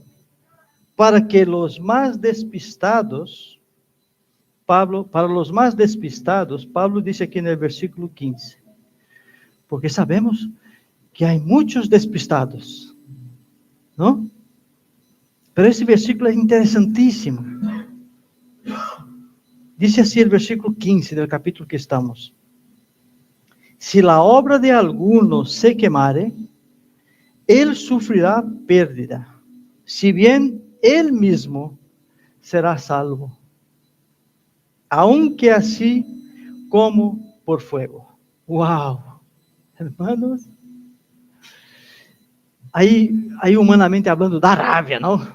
para que los más despistados, para los más despistados, Pablo dice aquí en el versículo 15, porque sabemos que hay muchos despistados, ¿no? Pero ese versículo es interesantísimo. Dice así el versículo 15 del capítulo que estamos. Si la obra de alguno se quemare, él sufrirá pérdida, si bien él mismo será salvo, aunque así como por fuego. Wow, hermanos, aí humanamente hablando, da rabia, ¿no?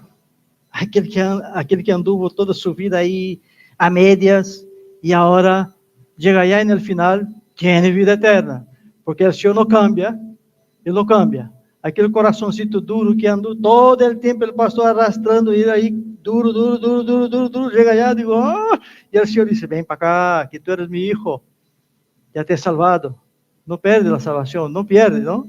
Aquele que anduvo toda su vida ahí a medias y ahora llega allá en el final, tiene vida eterna, porque el Señor no cambia, Él no cambia. Aquele coraçãozinho duro que andou todo el tiempo, el pastor arrastrando ele aí, duro, chega allá, digo, oh, e o Senhor disse, vem para cá, que tu eres mi hijo, ya te he salvado, no perde la salvación, no pierde, ¿no?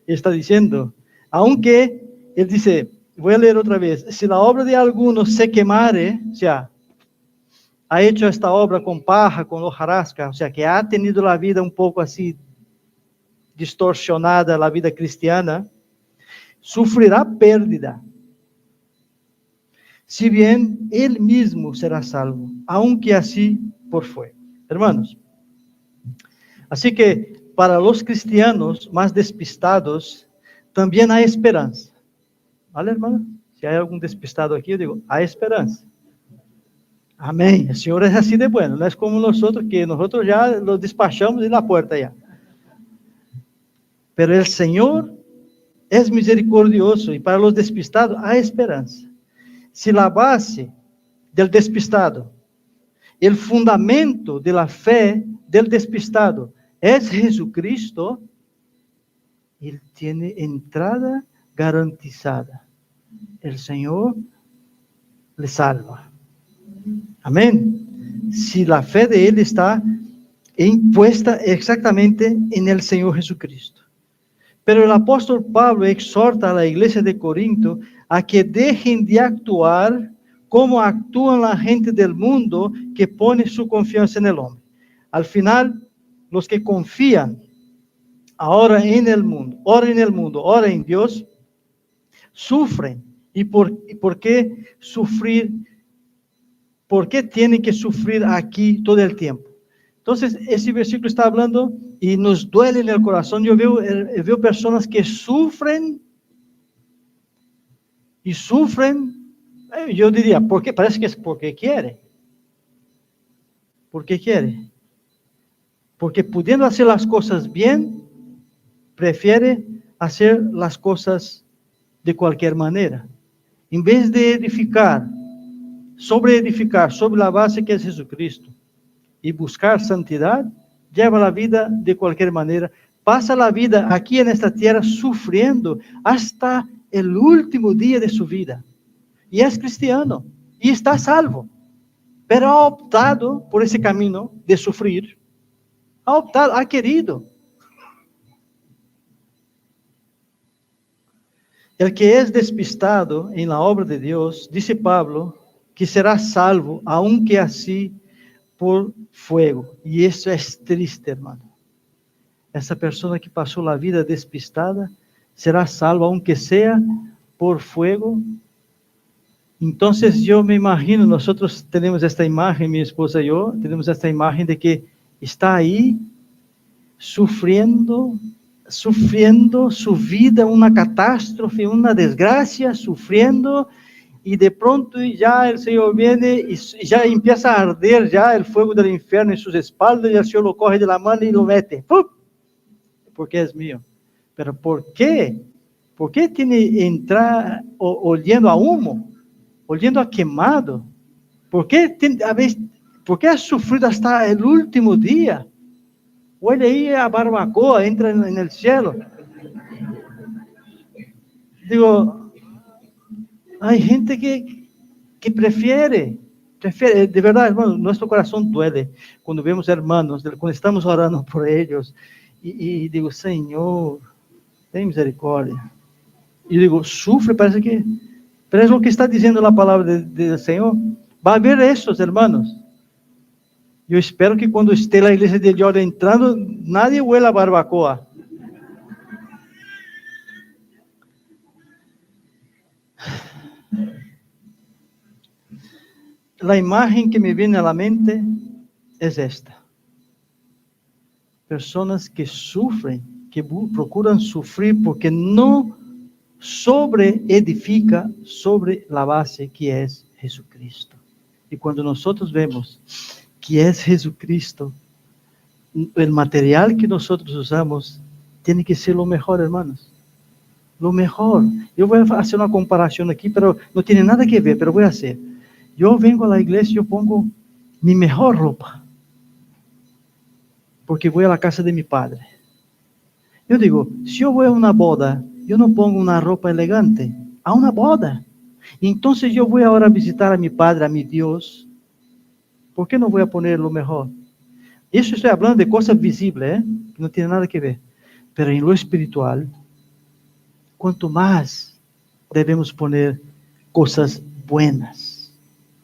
Ele está diciendo, aunque, ele dice, voy a leer otra vez, si la obra de alguno se quemare, o sea, ha hecho esta obra con paja, con hojarasca, o sea, que ha tenido la vida un poco así, distorsionada, la vida cristiana, sufrirá pérdida, si bien él mismo será salvo, aunque así por fuego. Hermanos, así que para los cristianos más despistados, también hay esperanza. ¿Vale, hermano? Si hay algún despistado aquí, yo digo, hay esperanza. Amén. El Señor es así de bueno, no es como nosotros, que nosotros ya lo despachamos en la puerta ya. Pero el Señor es misericordioso y para los despistados hay esperanza. Si la base del despistado, el fundamento de la fe del despistado es Jesucristo, él tiene entrada garantizada. El Señor le salva. Amén. Si la fe de él está impuesta exactamente en el Señor Jesucristo. Pero el apóstol Pablo exhorta a la iglesia de Corinto a que dejen de actuar como actúan la gente del mundo que pone su confianza en el hombre. Al final, los que confían ahora en el mundo, ahora en Dios, sufren. ¿Y por qué sufrir ¿por qué tienen que sufrir aquí todo el tiempo? Entonces, ese versículo está hablando y nos duele en el corazón. Yo veo personas que sufren y sufren. Yo diría, ¿por qué? Parece que es porque quiere. ¿Por qué quiere? Porque pudiendo hacer las cosas bien, prefiere hacer las cosas de cualquier manera. En vez de edificar sobre la base que es Jesucristo y buscar santidad, lleva la vida de cualquier manera. Pasa la vida aquí en esta tierra sufriendo hasta el último día de su vida. Y es cristiano y está salvo, pero ha optado por ese camino de sufrir. Ha optado, ha querido. El que es despistado en la obra de Dios, dice Pablo, que será salvo, aunque así por fuego. Y eso es triste, hermano. Esa persona que pasó la vida despistada será salva, aunque sea por fuego. Entonces yo me imagino, nosotros tenemos esta imagen, mi esposa y yo, tenemos esta imagen de que está ahí sufriendo su vida, una catástrofe, una desgracia, sufriendo, y de pronto ya el Señor viene y ya empieza a arder ya el fuego del infierno en sus espaldas, y el Señor lo coge de la mano y lo mete, ¡pum!, porque es mío. Pero ¿por qué? ¿Por qué tiene que entrar oliendo a humo, oliendo a quemado? ¿Por qué ha sufrido hasta el último día? Olha aí a barbacoa, entra en el cielo. Digo, hay gente que prefiere, de verdad, hermano, nuestro corazón duele cuando vemos hermanos, cuando estamos orando por ellos, y digo, Señor, ten misericordia. Y digo, sufre, pero es lo que está diciendo la palabra del Señor. Va a haber esos hermanos. Yo espero que cuando esté la iglesia de Dios entrando, nadie huela a barbacoa. La imagen que me viene a la mente es esta. Personas que sufren, que procuran sufrir porque no edifica sobre la base que es Jesucristo. Y cuando nosotros vemos que es Jesucristo, el material que nosotros usamos tiene que ser lo mejor, hermanos. Lo mejor. Yo voy a hacer una comparación aquí, pero no tiene nada que ver, pero voy a hacer. Yo vengo a la iglesia, yo pongo mi mejor ropa, porque voy a la casa de mi padre. Yo digo, si yo voy a una boda, yo no pongo una ropa elegante, a una boda. Entonces yo voy ahora a visitar a mi padre, a mi Dios. ¿Por qué no voy a poner lo mejor? Eso estoy hablando de cosas visibles, que no tiene nada que ver. Pero en lo espiritual, cuanto más debemos poner cosas buenas,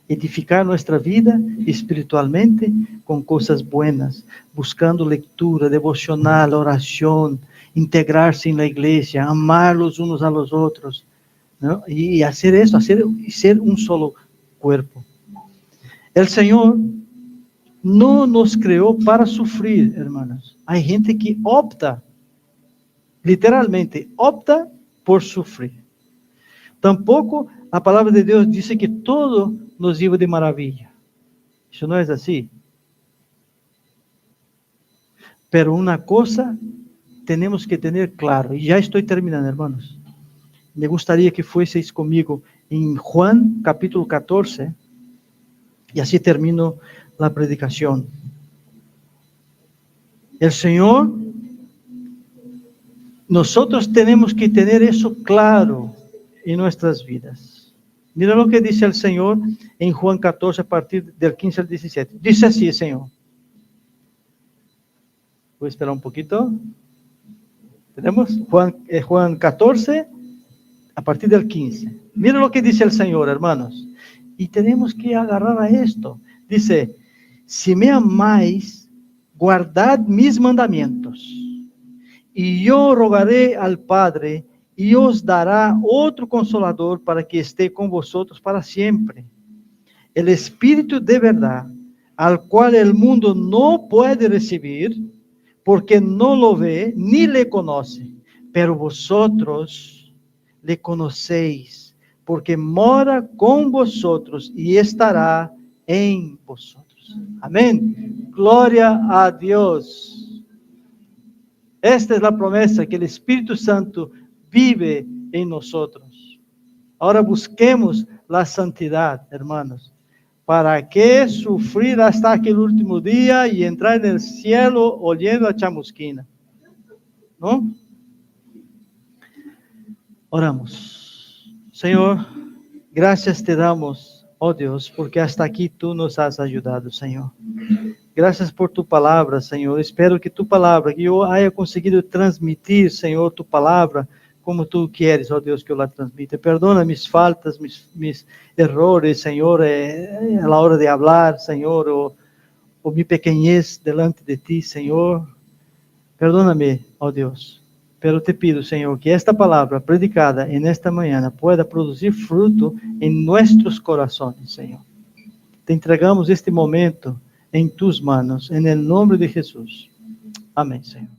edificar nuestra vida espiritualmente con cosas buenas, buscando lectura, devocional, oración, integrarse en la iglesia, amar los unos a los otros, ¿no? Y hacer eso, ser un solo cuerpo. El Señor no nos creó para sufrir, hermanos. Hay gente que opta, literalmente, opta por sufrir. Tampoco a palavra de Deus diz que todo nos lleva de maravilha. Isso não é assim. Pero uma coisa temos que ter claro, e já estou terminando, hermanos. Me gostaria que fueseis comigo em Juan capítulo 14, e assim termino a predicação. El Senhor, nosotros tenemos que tener eso claro en nuestras vidas. Mira lo que dice el Señor en Juan 14, a partir del 15 al 17. Dice así, Señor. Voy a esperar un poquito. ¿Tenemos? Juan 14, a partir del 15. Mira lo que dice el Señor, hermanos. Y tenemos que agarrar a esto. Dice, si me amáis, guardad mis mandamientos. Y yo rogaré al Padre, y os dará otro consolador para que esté con vosotros para siempre. el Espíritu de verdad, al cual el mundo no puede recibir, porque no lo ve ni le conoce, pero vosotros le conocéis, porque mora con vosotros y estará en vosotros. Amén. Gloria a Dios. Esta es la promesa, que el Espíritu Santo vive en nosotros. Ahora busquemos la santidad, hermanos. ¿Para qué sufrir hasta aquel último día y entrar en el cielo oliendo a chamusquina? ¿No? Oramos. Señor, gracias te damos, oh Dios, porque hasta aquí tú nos has ayudado, Señor. Gracias por tu palabra, Señor. Espero que tu palabra, que yo haya conseguido transmitir, Señor, tu palabra, como tú quieres, oh Dios, que yo la transmita. Perdona mis faltas, mis errores, Señor, a la hora de hablar, Señor, o mi pequeñez delante de ti, Señor. Perdóname, oh Dios. Pero te pido, Señor, que esta palabra predicada en esta mañana pueda producir fruto en nuestros corazones, Señor. Te entregamos este momento en tus manos, en el nombre de Jesús. Amén, Señor.